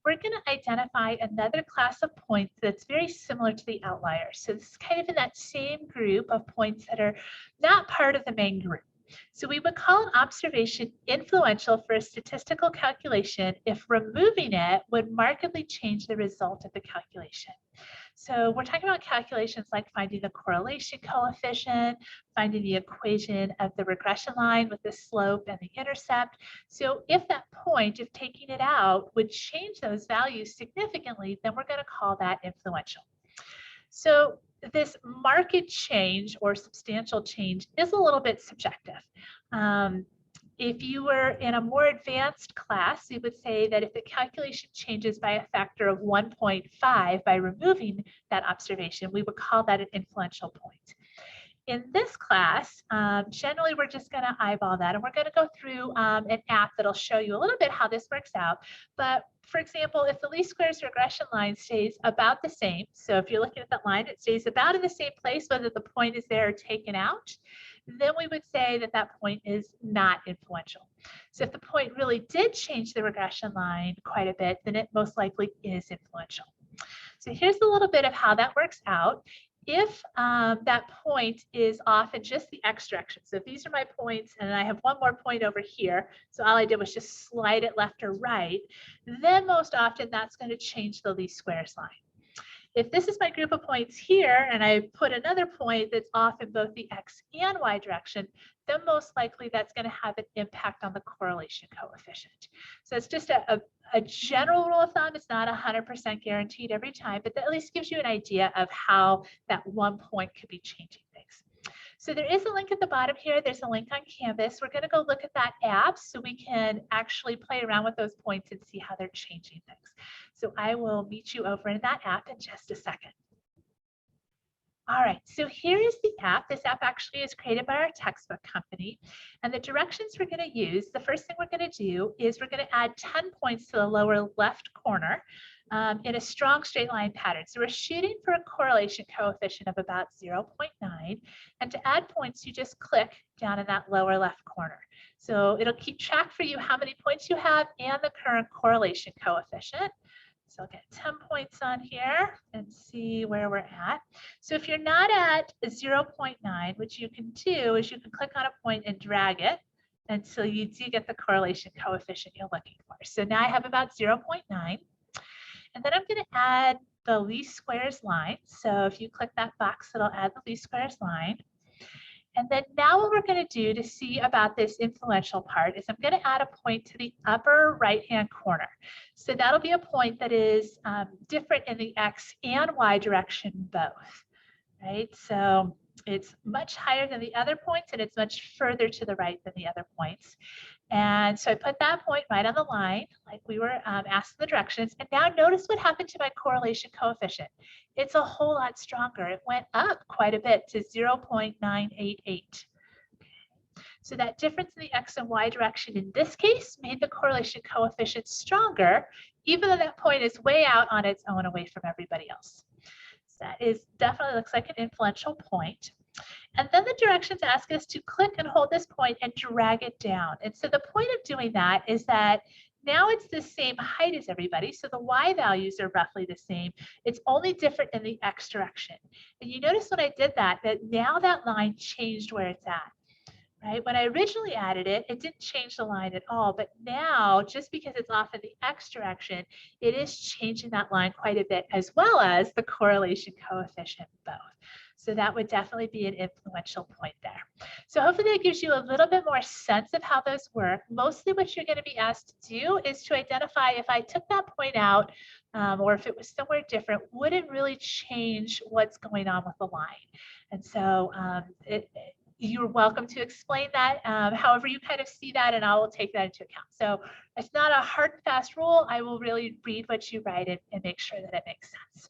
we're going to identify another class of points that's very similar to the outlier. So this is kind of in that same group of points that are not part of the main group. So we would call an observation influential for a statistical calculation if removing it would markedly change the result of the calculation. So we're talking about calculations like finding the correlation coefficient, finding the equation of the regression line with the slope and the intercept. So if that point, if taking it out, would change those values significantly, then we're going to call that influential. So this marked change or substantial change is a little bit subjective. If you were in a more advanced class, we would say that if the calculation changes by a factor of 1.5 by removing that observation, we would call that an influential point. In this class, generally we're just going to eyeball that, and we're going to go through an app that'll show you a little bit how this works out. But for example, if the least squares regression line stays about the same, so if you're looking at that line, it stays about in the same place, whether the point is there or taken out, then we would say that that point is not influential. So if the point really did change the regression line quite a bit, then it most likely is influential. So here's a little bit of how that works out. If that point is off in just the x direction, so if these are my points and I have one more point over here, so all I did was just slide it left or right, then most often that's going to change the least squares line. If this is my group of points here and I put another point that's off in both the x and y direction, then most likely that's going to have an impact on the correlation coefficient. So it's just a general rule of thumb. It's not 100% guaranteed every time, but that at least gives you an idea of how that one point could be changing things. So there is a link at the bottom here. There's a link on Canvas. We're going to go look at that app so we can actually play around with those points and see how they're changing things. So I will meet you over in that app in just a second. All right, so here is the app. This app actually is created by our textbook company. And the directions we're going to use, the first thing we're going to do is we're going to add 10 points to the lower left corner in a strong straight line pattern. So we're shooting for a correlation coefficient of about 0.9. And to add points, you just click down in that lower left corner. So it'll keep track for you how many points you have and the current correlation coefficient. So I'll get 10 points on here and see where we're at. So if you're not at 0.9, what you can do is you can click on a point and drag it until you do get the correlation coefficient you're looking for. So now I have about 0.9. And then I'm going to add the least squares line. So if you click that box, it'll add the least squares line. And then now what we're going to do to see about this influential part is I'm going to add a point to the upper right-hand corner. So that'll be a point that is different in the x and y direction both, right? So it's much higher than the other points and it's much further to the right than the other points. And so I put that point right on the line, like we were asked in the directions. And now notice what happened to my correlation coefficient. It's a whole lot stronger. It went up quite a bit to 0.988. So that difference in the x and y direction in this case made the correlation coefficient stronger, even though that point is way out on its own away from everybody else. So that is definitely looks like an influential point. And then the directions ask us to click and hold this point and drag it down. And so the point of doing that is that now it's the same height as everybody. So the y values are roughly the same. It's only different in the x direction. And you notice when I did that, that now that line changed where it's at. Right? When I originally added it, it didn't change the line at all. But now, just because it's off in the x direction, it is changing that line quite a bit, as well as the correlation coefficient both. So that would definitely be an influential point there. So hopefully that gives you a little bit more sense of how those work. Mostly what you're going to be asked to do is to identify if I took that point out or if it was somewhere different, would it really change what's going on with the line? And so you're welcome to explain that however you kind of see that, and I will take that into account. So it's not a hard and fast rule. I will really read what you write and make sure that it makes sense.